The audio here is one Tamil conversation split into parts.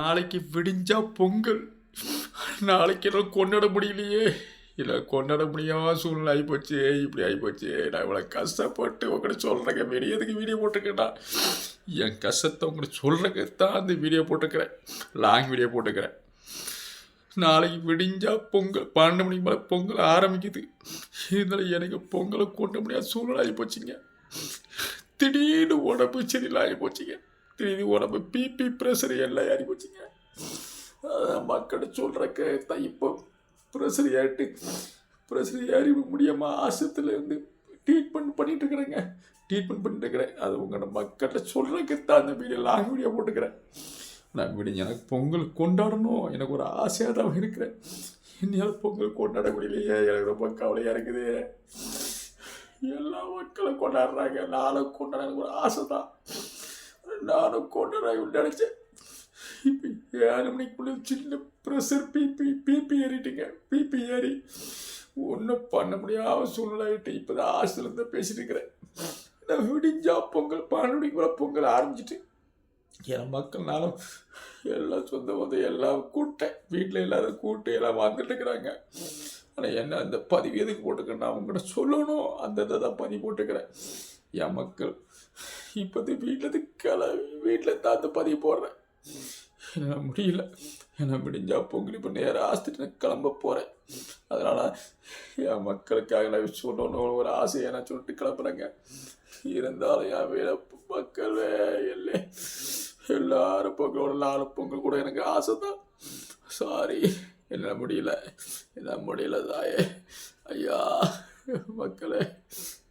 நாளைக்கு விடிஞ்சா பொங்கல். நாளைக்கு எல்லாம் கொண்டாட முடியலையே. இல்லை கொண்டாட முடியாம சூழ்நிலை ஆகிப்போச்சு. இப்படி ஆகிப்போச்சு. நான் இவ்வளோ கஷ்டப்பட்டு உங்கள்கிட்ட சொல்கிறேங்க. எதுக்கு வீடியோ போட்டுருக்கேன்டா, என் கஷ்டத்தை உங்கள்கிட்ட சொல்கிறக்கு தான் அந்த வீடியோ போட்டுக்கிறேன். லாங் வீடியோ போட்டுக்கிறேன். நாளைக்கு விடிஞ்சா பொங்கல். 12 மணிக்கு மேலே பொங்கல் ஆரம்பிக்குது. இருந்தாலும் எனக்கு பொங்கலை கொண்ட முடியாத சூழ்நிலை ஆகி போச்சுங்க. திடீர்னு உடம்பு சரியில்லை ஆகி போச்சுங்க. திடீர்னு உடம்பு பிபி ப்ரெஷர் எல்லாம் ஏறி போச்சுங்க. மக்கள் சொல்கிறக்கு தான் இப்போ ப்ரெஷர் ஏறி முடியாமல் ஆஸ்பத்திரியில் இருந்து ட்ரீட்மெண்ட் பண்ணிட்டு இருக்கிறேன். அது உங்களோட மக்கள்கிட்ட சொல்கிறக்கு தான் அந்த வீடியோ லாங் வீடியோ போட்டுக்கிறேன். நான் விடுங்க, எனக்கு பொங்கல் கொண்டாடணும், எனக்கு ஒரு ஆசையாக தான் இருக்கிறேன். இன்னும் பொங்கல் கொண்டாட முடியலையே. எனக்கு ரொம்ப கவலையாக இருக்குது. எல்லா மக்களும் கொண்டாடுறாங்க, நானும் கொண்டாட எனக்கு ஒரு ஆசை தான். நானும் கொண்டாட நினச்சேன். இப்போ 7 மணிக்குள்ளே சின்ன ப்ரெஷர் பிபி ஏறிட்டுங்க. பிபி ஏறி ஒன்றும் பண்ண முடியாத சூழ்நிலை ஆகிட்டு இப்போ தான் ஹாஸ்டலேருந்து பேசிட்டு இருக்கிறேன். நான் விடிஞ்சா பொங்கல் 12 மணிக்குள்ளே பொங்கல் ஆரம்பிச்சிட்டு என் மக்கள் நானும் எல்லாம் சொந்த வந்து எல்லாம் கூப்பிட்டேன். வீட்டில் எல்லாரும் கூப்பிட்டு எல்லாம் வந்துட்டு இருக்கிறாங்க. ஆனால் என்ன அந்த பதிவு எதுக்கு போட்டுக்கிறேன், நான் அவங்ககிட்ட சொல்லணும். அந்த இதை தான் பதிவு போட்டுக்கிறேன். என் மக்கள் இப்போது வீட்டில் தான் அந்த பதிவு போடுறேன். என்னால் முடியல. என்ன விடிஞ்சா பொங்கல் இப்போ நேராக ஆஸ்திட்டு கிளம்ப போகிறேன். அதனால் என் மக்களுக்காக நான் சொல்லணும் ஒரு ஆசையை நான் சொல்லிட்டு கிளம்புறேங்க. இருந்தாலும் என் வீட மக்கள் எல்லாரும் பொங்கலோட 4 பொங்கல் கூட எனக்கு ஆசை தான். சாரி, என்ன முடியல தாயே. ஐயா மக்களே,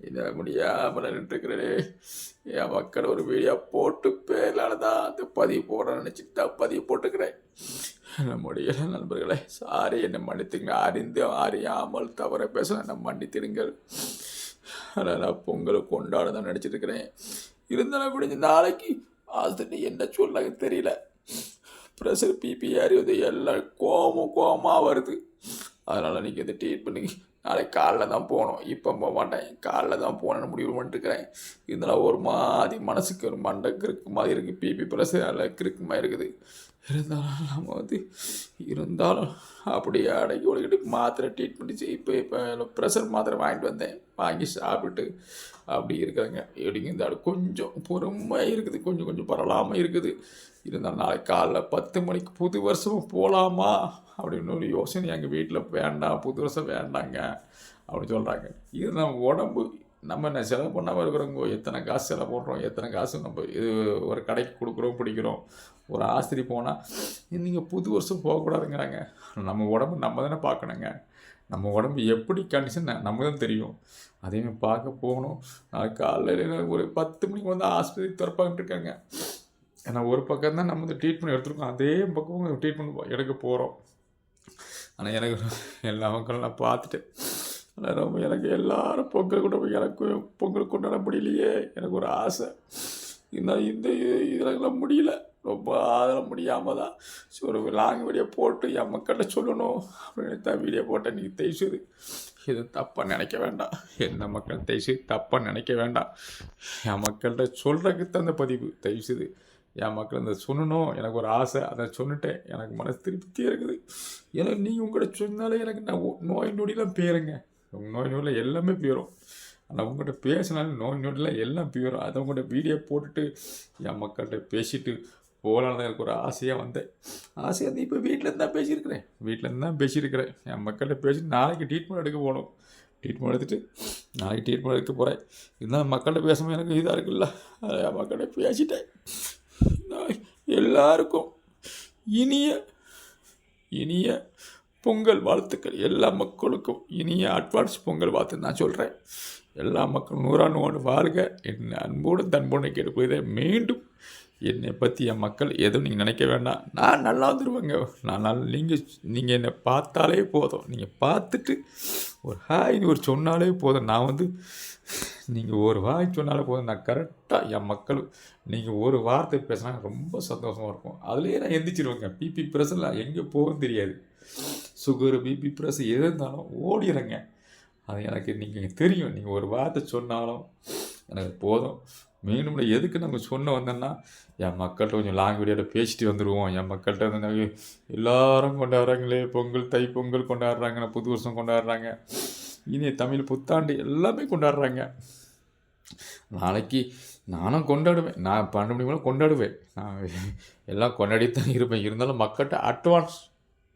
என்ன முடியாமல் நின்றுக்கிறேனே. என் மக்கள் ஒரு வீடியோ போட்டு பேரால தான் அந்த பதிவு போடுறேன்னு நினச்சிட்டு தான் பதிவு போட்டுக்கிறேன். என்ன முடியல நண்பர்களே, சாரி, என்னை மன்னித்துங்க. அறியாமல் தவற பேச என்னை மன்னித்திடுங்கள். ஆனால் நான் பொங்கலை கொண்டாட தான் நினச்சிட்டு இருக்கிறேன். இருந்தாலும் விடிஞ்ச நாளைக்கு ஆஸ்திட்டு என்ன சொல்ல தெரியல. ப்ரெஷர் பிபி ஏறிவது எல்லாம் கோபமாக வருது. அதனால் நீங்கள் இதை ட்ரீட் பண்ணி நாளைக்கு காலைல தான் போகணும். இப்போ போக மாட்டேன், காலைல தான் போகணுன்னு முடிவு பண்ணிட்டுருக்கிறேன். இருந்தாலும் ஒரு மாதிரி மனசுக்கு ஒரு மண்டை கிறுக்கு மாதிரி இருக்குது. பிபி ப்ரெஷர் எல்லாம் கிறுக்குமாக இருக்குது. இருந்தாலும் அப்படியே அடக்கி ஒழுகிட்டு மாத்திரை ட்ரீட்மெண்ட் செய்ய இப்போ ப்ரெஷர் மாத்திரை வாங்கிட்டு வந்தேன். வாங்கி சாப்பிட்டு அப்படி இருக்காங்க. எப்படிங்க இந்த கொஞ்சம் பொறுமையாக இருக்குது, கொஞ்சம் பரவலாமல் இருக்குது. இருந்தாலும் நாளைக்கு காலைல 10 மணிக்கு புது வருஷமும் போகலாமா அப்படின்னு ஒரு யோசனை எங்கள் வீட்டில். வேண்டாம், புது வருஷம் வேண்டாங்க அப்படின்னு சொல்கிறாங்க. இருந்தாலும் உடம்பு நம்ம என்ன செலவு பண்ணாமல் இருக்கிறோங்க. எத்தனை காசு செலவு பண்ணுறோம், எத்தனை காசு நம்ம இது ஒரு கடைக்கு கொடுக்குறோம், பிடிக்கிறோம். ஒரு ஆஸ்திரி போனால் நீங்கள் புது வருஷம் போகக்கூடாதுங்கிறாங்க. நம்ம உடம்பு நம்ம தானே பார்க்கணுங்க. நம்ம உடம்பு எப்படி கண்டிஷன் நம்ம தான் தெரியும். அதையும் பார்க்க போகணும். நாளைக்கு காலையில் ஒரு 10 மணிக்கு வந்து ஆஸ்பத்திரி திறப்பாங்கிட்டு இருக்காங்க. ஏன்னா ஒரு பக்கம் தான் நம்ம வந்து ட்ரீட்மெண்ட் எடுத்துருக்கோம், அதே பக்கம் ட்ரீட்மெண்ட் எடுக்க போகிறோம். ஆனால் எனக்கு எல்லா மக்களும் நான் பார்த்துட்டேன். ஆனால் ரொம்ப எனக்கு எல்லாரும் பொங்கல் கூட எனக்கு பொங்கல் கொண்டாட முடியலையே. எனக்கு ஒரு ஆசை. இந்த இதெல்லாம் முடியல. ரொம்ப அதெல்லாம் முடியாமல் தான் ஒரு லாங் வீடியோ போட்டு என் மக்கள்கிட்ட சொல்லணும் அப்படின்னு தான் வீடியோ போட்டேன். நீங்கள் தயவுசெய்து இது தப்பாக நினைக்க வேண்டாம். என்ன மக்கள் தயவுசெய்து தப்பாக நினைக்க வேண்டாம். என் மக்கள்கிட்ட சொல்கிறதுக்கு தான் அந்த பதிவு. தயவுசெய்து என் மக்கள் இந்த சொல்லணும். எனக்கு ஒரு ஆசை, அதை சொன்னிட்டேன். எனக்கு மனசு திருப்தியாக இருக்குது. ஏன்னா நீங்கள் உங்கள்கிட்ட சொன்னாலே எனக்கு நான் நோய் நொடிலாம் போயிருங்க. நோய் நொடியில் எல்லாமே போயிடும். ஆனால் உங்கள்கிட்ட பேசினாலும் நோய் நொடியில் எல்லாம் போயிடும். அதை உங்கள்கிட்ட வீடியோ போட்டுட்டு என் மக்கள்கிட்ட பேசிட்டு போகலான்னு எனக்கு ஒரு ஆசையாக வந்தேன். ஆசையாக வந்து இப்போ வீட்டிலேருந்து தான் பேசியிருக்கிறேன். என் மக்கள்கிட்ட பேசிட்டு நாளைக்கு ட்ரீட்மெண்ட் எடுக்க போகணும். ட்ரீட்மெண்ட் எடுத்துகிட்டு நாளைக்கு ட்ரீட்மெண்ட் எடுக்க போகிறேன். இருந்தாலும் மக்கள்கிட்ட பேசாமல் எனக்கு இதாக இருக்குல்ல. அதை என் மக்கள்கிட்ட பேசிட்டேன். எல்லாருக்கும் இனிய பொங்கல் வாழ்த்துக்கள். எல்லா மக்களுக்கும் இனிய அட்வான்ஸ் பொங்கல் வாழ்த்து நான் சொல்கிறேன். எல்லா மக்களும் 100 ஆண்டு வாழ்க. என் அன்போடு தன்போடு கேட்டுக்கொள்கிறதை மீண்டும் என்னை பற்றி என் மக்கள் எதுவும் நீங்கள் நினைக்க வேண்டாம். நான் நல்லா வந்துடுவேங்க. நீங்கள் என்னை பார்த்தாலே போதும். நீங்கள் பார்த்துட்டு ஒரு ஹாய்னு ஒரு சொன்னாலே போதும். நான் வந்து நீங்கள் ஒரு வாய் சொன்னாலே போதும். நான் கரெக்டாக என் மக்கள் நீங்கள் ஒரு வார்த்தை பேசினா ரொம்ப சந்தோஷமாக இருக்கும். அதுலேயே நான் எந்திரிச்சிருவேங்க. பிபி ப்ரெஷரில் எங்கே போகும் தெரியாது. சுகரு, பிபி ப்ரெஷர் எது இருந்தாலும் ஓடிடுறேங்க. அது எனக்கு நீங்கள் தெரியும். நீங்கள் ஒரு வார்த்தை சொன்னாலும் எனக்கு போதும். மீண்டும் எதுக்கு நம்ம சொன்ன வந்தோன்னா, என் மக்கள்கிட்ட கொஞ்சம் லாங் வீடியோவில் பேசிட்டு வந்துடுவோம். என் மக்கள்கிட்ட வந்து நாங்கள் எல்லாரும் கொண்டாடுறாங்களே பொங்கல், தை பொங்கல் கொண்டாடுறாங்க, புது வருஷம் கொண்டாடுறாங்க, இனிய தமிழ் புத்தாண்டு எல்லாமே கொண்டாடுறாங்க. நாளைக்கு நானும் கொண்டாடுவேன். நான் 12 மணி மேலே கொண்டாடுவேன். நான் எல்லாம் கொண்டாடித்தான் இருப்பேன். இருந்தாலும் மக்கள்கிட்ட அட்வான்ஸ்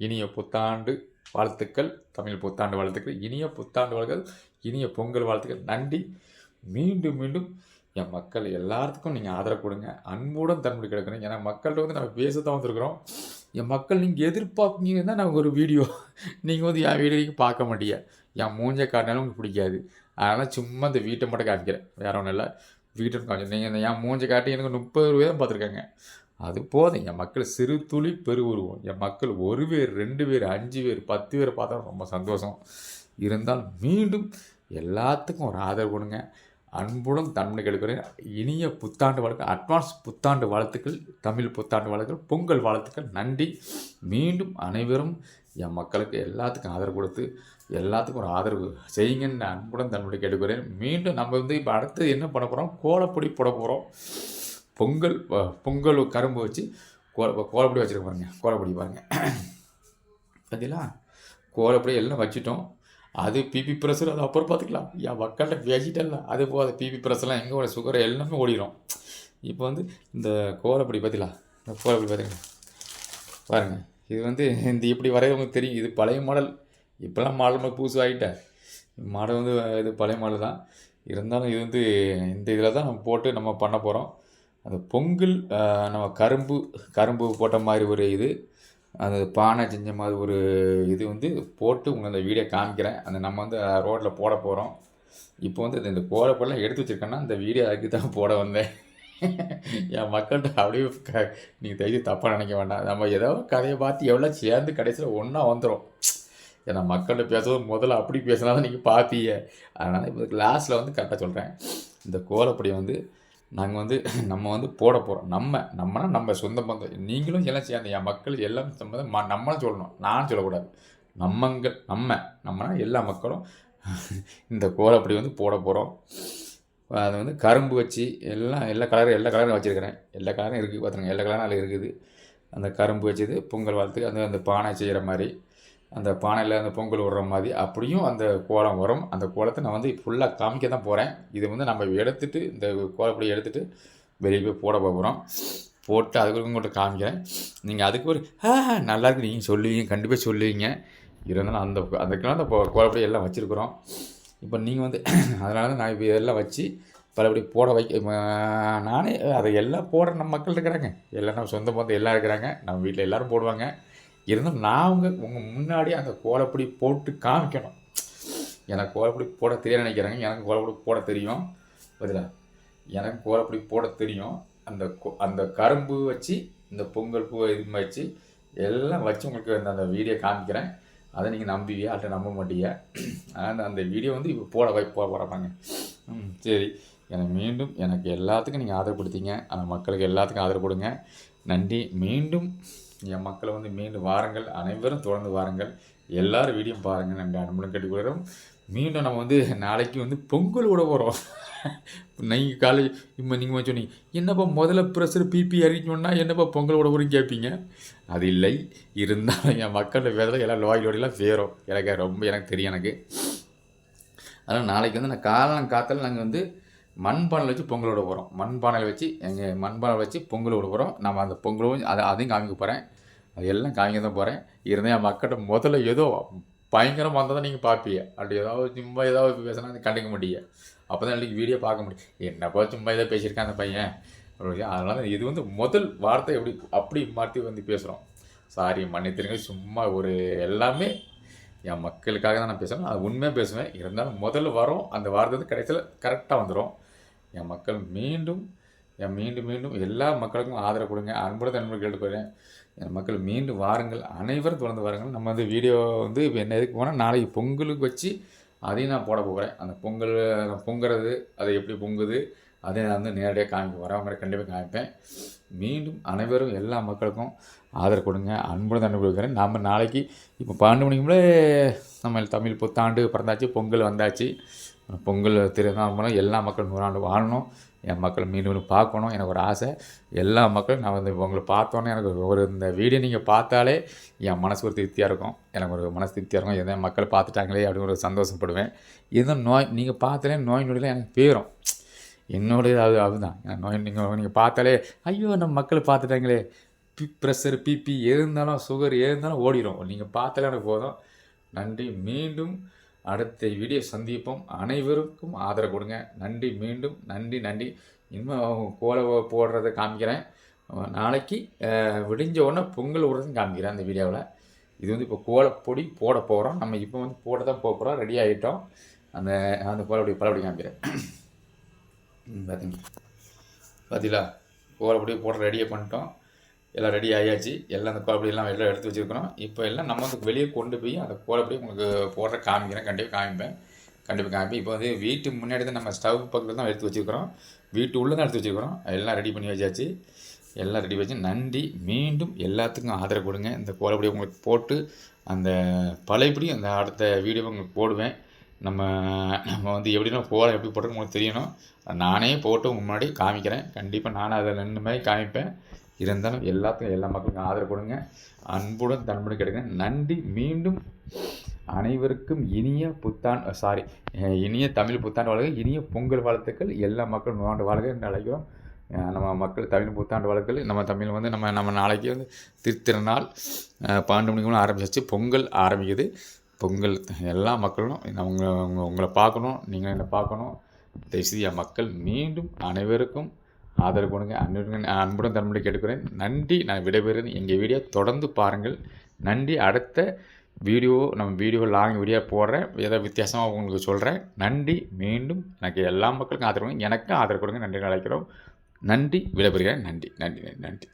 இனிய புத்தாண்டு வாழ்த்துக்கள், தமிழ் புத்தாண்டு வாழ்த்துக்கள், இனிய புத்தாண்டு வாழ்த்துக்கள், இனிய பொங்கல் வாழ்த்துக்கள். நன்றி. மீண்டும் மீண்டும் என் மக்கள் எல்லாத்துக்கும் நீங்கள் ஆதரவு கொடுங்க. அன்புடன் தன்மை கிடக்கணும். ஏன்னா மக்கள்கிட்ட வந்து நம்ம பேச தான் வந்திருக்கிறோம். என் மக்கள் நீங்கள் எதிர்பார்ப்பீங்கன்னா நான் ஒரு வீடியோ நீங்கள் வந்து என் வீடியோக்கு பார்க்க மாட்டீங்க. என் மூஞ்சை காட்டினாலும் உங்களுக்கு பிடிக்காது. அதனால் சும்மா இந்த வீட்டை மட்டும் காமிக்கிறேன். வேறு ஒன்றும் இல்லை, வீட்டை காமிக்கிறேன். நீங்கள் என் மூஞ்சை காட்டி எனக்கு 30 பேர் தான் பார்த்துருக்காங்க. அது போதும். என் மக்கள் சிறு துளி பெருவுருவோம். என் மக்கள் 1 பேர் 2 பேர் 5 பேர் 10 பேர் பார்த்தா ரொம்ப சந்தோஷம். இருந்தால் மீண்டும் எல்லாத்துக்கும் ஒரு ஆதரவு கொடுங்க. அன்புடன் தன்மை கெடுக்கிறேன். இனிய புத்தாண்டு வாழ்க்கை, அட்வான்ஸ் புத்தாண்டு வாழ்த்துக்கள், தமிழ் புத்தாண்டு வாழ்த்துக்கள், பொங்கல் வாழ்த்துக்கள். நன்றி. மீண்டும் அனைவரும் என் மக்களுக்கு எல்லாத்துக்கும் ஆதரவு கொடுத்து எல்லாத்துக்கும் ஒரு ஆதரவு செய்யுங்கன்னு நான் அன்புடன் தன்மை கேட்டுக்கிறேன். மீண்டும் நம்ம வந்து இப்போ அடுத்தது என்ன பண்ண போகிறோம், கோலப்பொடி போட போகிறோம். பொங்கல் கரும்பு வச்சு கோலப்பொடி வச்சுருக்க பாருங்க. கோலப்பொடி பாருங்கள் பார்த்தீங்களா, கோலப்பொடி எல்லாம் வச்சுட்டோம். அது பிபி ப்ரெஷர் அது அப்புறம் பார்த்துக்கலாம். என் மக்கள்கிட்ட பேசிட்டல அது போகாது. பிபி ப்ரெஷர்லாம் எங்கே சுகர் எல்லாமே ஓடிடும். இப்போ வந்து இந்த கோலப்பொடி பார்த்தீங்களா, இந்த கோலப்பொடி பார்த்தீங்களா பாருங்கள். இது வந்து இந்த இப்படி வரைகிறவங்களுக்கு தெரியும். இது பழைய மாடல். இப்போல்லாம் மாடல் புதுசு ஆகிட்டேன். மாடல் வந்து இது பழைய மாடல் தான். இருந்தாலும் இது வந்து இந்த இதில் தான் நம்ம போட்டு நம்ம பண்ண போகிறோம். அந்த பொங்கல் நம்ம கரும்பு போட்ட மாதிரி ஒரு இது, அந்த பானை செஞ்ச மாதிரி ஒரு இது வந்து போட்டு உங்களுக்கு அந்த வீடியோ காமிக்கிறேன். அந்த நம்ம வந்து ரோட்டில் போட போகிறோம். இப்போ வந்து இந்த கோலப்பொடிலாம் எடுத்து வச்சுருக்கேன்னா இந்த வீடியோ அதுக்கு தான் போட வந்தேன். என் மக்கள்கிட்ட அப்படியே நீங்கள் தெரிஞ்சு தப்பாக நினைக்க வேண்டாம். நம்ம ஏதோ கதையை பார்த்து எவ்வளோ சேர்ந்து கடைசியில் ஒன்றா வந்துடும். ஏன்னா மக்கள்கிட்ட பேசுவது முதல்ல அப்படி பேசினா தான் நீங்கள் பார்ப்பீங்க. அதனால் இப்போ லாஸ்ட்டில் வந்து கரெக்டாக சொல்கிறேன். இந்த கோலப்பொடியை வந்து நாங்கள் வந்து நம்ம வந்து போட போகிறோம். நம்மனா நம்ம சொந்த பந்தம். நீங்களும் எல்லாம் சேர்ந்து என் மக்கள் எல்லாம் சம்மந்தம் நம்மளும் சொல்லணும், நான் சொல்லக்கூடாது. நம்மனா எல்லா மக்களும் இந்த கோலப்பொடி வந்து போட போகிறோம். அது வந்து கரும்பு வச்சு எல்லா கலரும் வச்சுருக்கிறேன். எல்லா கலரும் இருக்குது பார்த்துருங்க. எல்லா கலரும் அதில் இருக்குது. அந்த கரும்பு வச்சது பொங்கல் வாழ்த்துக்கு அந்த பானை செய்கிற மாதிரி, அந்த பானையில் அந்த பொங்கல் விடுற மாதிரி அப்படியும் அந்த கோலம் வரும். அந்த கோலத்தை நான் வந்து ஃபுல்லாக காமிக்க தான் போகிறேன். இதை வந்து நம்ம எடுத்துகிட்டு இந்த கோலப்பொடி எடுத்துகிட்டு வெளியே போய் போட போகிறோம். போட்டு அதுக்கு உங்கள்கிட்ட காமிக்கிறேன். நீங்கள் அதுக்கு ஒரு நல்லா இருக்கு நீங்கள் சொல்லுவீங்க, கண்டிப்பாக சொல்லுவீங்க. இருந்தாலும் அதுக்கெல்லாம் அந்த கோலப்பொடி எல்லாம் வச்சுருக்குறோம். இப்போ நீங்கள் வந்து அதனால தான் நான் இப்போ இதெல்லாம் வச்சு பலபடி போட நானே அதை எல்லாம் போடுற நம்ம மக்கள் இருக்கிறாங்க. எல்லாம் நம்ம சொந்த பந்தம் எல்லாம் இருக்கிறாங்க. நம்ம வீட்டில் எல்லோரும் போடுவாங்க. இருந்தாலும் நான் உங்கள் முன்னாடி அந்த கோலப்பொடி போட்டு காமிக்கணும். எனக்கு கோலப்பொடி போட தெரிய நினைக்கிறாங்க. எனக்கு கோலப்பொடி போட தெரியும். பதிலா எனக்கு கோலப்பொடி போட தெரியும். அந்த கரும்பு வச்சு இந்த பொங்கல் பூ இது வச்சு எல்லாம் வச்சு உங்களுக்கு அந்த வீடியோ காமிக்கிறேன். அதை நீங்கள் நம்புவீங்க, அதை நம்ப மாட்டீங்க. ஆனால் அந்த வீடியோ வந்து இப்போ போடுறாங்க. சரி, மீண்டும் எனக்கு எல்லாத்துக்கும் நீங்கள் ஆதரவு கொடுத்தீங்க. அந்த மக்களுக்கு எல்லாத்துக்கும் ஆதரவு கொடுங்க. நன்றி. மீண்டும் என் மக்களை வந்து மீண்டும் வாருங்கள். அனைவரும் தொடர்ந்து வாருங்கள். எல்லோரும் வீடியோ பாருங்கள். நன்றி. அன்புடன் கேட்டுக்கொள்கிறோம். மீண்டும் நம்ம வந்து நாளைக்கு வந்து பொங்கல் விட போகிறோம். நீங்கள் காலேஜ் இப்போ நீங்கள் சொன்னீங்க, என்னப்பா முதல்ல ப்ரெஷர் பிபி அறிக்கணுன்னா என்னப்பா பொங்கல் விட போகிறீங்க கேட்பீங்க. அது இல்லை. இருந்தாலும் என் மக்களோட வேலை எல்லாம் லோயெல்லாம் சேரும். எனக்கு தெரியும். எனக்கு அதனால் நாளைக்கு வந்து நான் காத்தால நாங்கள் வந்து மண்பானையில் வச்சு பொங்கல் விட போகிறோம். மண்பானையில் வச்சு பொங்கல் விட போகிறோம். நம்ம அந்த பொங்கலும் அதையும் காமிக்க போகிறேன். அது எல்லாம் காமிக்க தான் போகிறேன். இருந்தால் என் மக்கள்கிட்ட முதல்ல ஏதோ பயங்கரமாக வந்தால் தான் நீங்கள் பார்ப்பீங்க. அப்படி சும்மா ஏதாவது பேசினா அதை கண்டுக்க மாட்டீங்க. அப்போ தான் இன்றைக்கி வீடியோ பார்க்க முடியும். என்னப்போ சும்மா ஏதோ பேசியிருக்கேன் அந்த பையன். அதனால் இது வந்து முதல் வார்த்தை அப்படி மாற்றி வந்து பேசுகிறோம். சாரி, மன்னித்திருங்க. சும்மா ஒரு எல்லாமே என் மக்களுக்காக தான் நான் பேசுவேன். அது உண்மையாக பேசுவேன். இருந்தாலும் முதல்ல வரும் அந்த வார்த்தை வந்து கடைசியில் கரெக்டாக வந்துடும். என் மக்கள் மீண்டும் எல்லா மக்களுக்கும் ஆதரவு கொடுங்க. அன்புடன் அன்பு கேட்டுக்கிறேன். என் மக்கள் மீண்டும் வாருங்கள். அனைவரும் தொடர்ந்து வாருங்கள். நம்ம வந்து வீடியோ வந்து இப்போ என்ன எதுக்கு போனால் நாளைக்கு பொங்கலுக்கு வச்சு அதையும் நான் போட போகிறேன். அந்த பொங்கல் பொங்குறது அது எப்படி பொங்குது அதை நான் வந்து நேரடியாக காமிக்க வரவங்க கண்டிப்பாக காமிப்பேன். மீண்டும் அனைவரும் எல்லா மக்களுக்கும் ஆதரவு கொடுங்க. அன்புடன் அன்பு கொடுக்குறேன். நம்ம நாளைக்கு இப்போ 12 மணிக்குள்ளே நம்ம தமிழ் புத்தாண்டு பிறந்தாச்சு, பொங்கல் வந்தாச்சு. பொங்கல் திருநாள் எல்லா மக்களும் 100 ஆண்டு வாழணும், என் மக்கள் மீண்டும் பார்க்கணும் எனக்கு ஒரு ஆசை. எல்லா மக்களும் நான் வந்து உங்களை பார்த்தோன்னே எனக்கு ஒரு இந்த வீடியோ நீங்கள் பார்த்தாலே என் மனசு ஒரு திருப்தியாக இருக்கும், எனக்கு ஒரு மனசு திருப்தியாக இருக்கும். எதோ மக்கள் பார்த்துட்டாங்களே அப்படின்னு ஒரு சந்தோஷப்படுவேன். எதுவும் நோய் நீங்கள் பார்த்தாலே நோய் நொடிலாம் எனக்கு போயிடும். என்னுடைய அதுதான் நோய். நீங்கள் பார்த்தாலே ஐயோ நம்ம மக்கள் பார்த்துட்டாங்களே, ப்ரெஷர் பிபி எது இருந்தாலும் சுகர் எது இருந்தாலும் ஓடிடும். நீங்கள் பார்த்தாலே எனக்கு போதும். நன்றி. மீண்டும் அடுத்த வீடியோ சந்திப்போம். அனைவருக்கும் ஆதரவு கொடுங்க. நன்றி. மீண்டும் நன்றி. இன்னும் கோலை போடுறதை காமிக்கிறேன். நாளைக்கு விடிஞ்ச உடனே பொங்கல் விடுறதும் காமிக்கிறேன் அந்த வீடியோவில். இது வந்து இப்போ கோலப்பொடி போட போகிறோம். நம்ம இப்போ வந்து போட தான் போகிறோம். ரெடி ஆகிட்டோம். அந்த கோலப்பொடி பலப்படி காமிக்கிறேன். பார்த்தீங்களா கோலப்பொடி போட ரெடியாக பண்ணிட்டோம். எல்லாம் ரெடி ஆகியாச்சு. எல்லாம் அந்த கோலப்பொடியெல்லாம் எல்லாம் எடுத்து வச்சுருக்கிறோம். இப்போ எல்லாம் நம்ம வந்து வெளியே கொண்டு போய் அந்த கோலப்பொடி உங்களுக்கு போடுற காமிக்கிறேன். கண்டிப்பாக காமிப்பேன். இப்போ வந்து வீட்டு முன்னாடி தான் நம்ம ஸ்டவ் பக்கத்தில் தான் எடுத்து வச்சுருக்கிறோம். வீட்டு உள்ளே தான் எடுத்து வச்சுருக்கிறோம். எல்லாம் ரெடி பண்ணி வச்சாச்சு. எல்லாம் ரெடி வச்சு நன்றி. மீண்டும் எல்லாத்துக்கும் ஆதரவு கொடுங்க. இந்த கோலப்பொடி உங்களுக்கு போட்டு அந்த பழையபடி அந்த அடுத்த வீடியோ உங்களுக்கு போடுவேன். நம்ம வந்து எப்படின்னா கோலம் எப்படி போட்டுன்னு உங்களுக்கு தெரியணும். நானே போட்டு உங்கள் முன்னாடி காமிக்கிறேன். கண்டிப்பாக நானும் அதில் நின்று மாதிரி காமிப்பேன். இருந்தாலும் எல்லாத்துக்கும் எல்லா மக்களுக்கும் ஆதரவு கொடுங்க. அன்புடன் தன்புடன் கேட்குறேன். நன்றி. மீண்டும் அனைவருக்கும் இனிய தமிழ் புத்தாண்டு வாழ்க, இனிய பொங்கல் வாழ்த்துக்கள். எல்லா மக்களும் 100 ஆண்டு வாழ்க என்று அழைக்கிறோம். நம்ம மக்கள் தமிழ் புத்தாண்டு வாழ்த்துக்கள். நம்ம தமிழ் வந்து நம்ம நாளைக்கு வந்து திருநாள் 12 மணிக்கு ஆரம்பிச்சாச்சு. பொங்கல் ஆரம்பிக்குது. பொங்கல் எல்லா மக்களும் உங்களை பார்க்கணும், நீங்கள் என்னை பார்க்கணும். தயவுசெய்து என் மக்கள் மீண்டும் அனைவருக்கும் ஆதரவு கொடுங்க. அன்புடன் தன்முறை கேட்டுக்கிறேன். நன்றி. நான் விடைபெறுகிறேன். எங்கள் வீடியோ தொடர்ந்து பாருங்கள். நன்றி. அடுத்த வீடியோ லாங் வீடியோ போடுறேன். ஏதோ வித்தியாசமாக உங்களுக்கு சொல்கிறேன். நன்றி. மீண்டும் எனக்கு எல்லா மக்களுக்கும் ஆதரவு கொடுங்க. எனக்கும் ஆதரவு கொடுங்க. நன்றி அழைக்கிறோம். நன்றி. விடைபெறுகிறேன். நன்றி.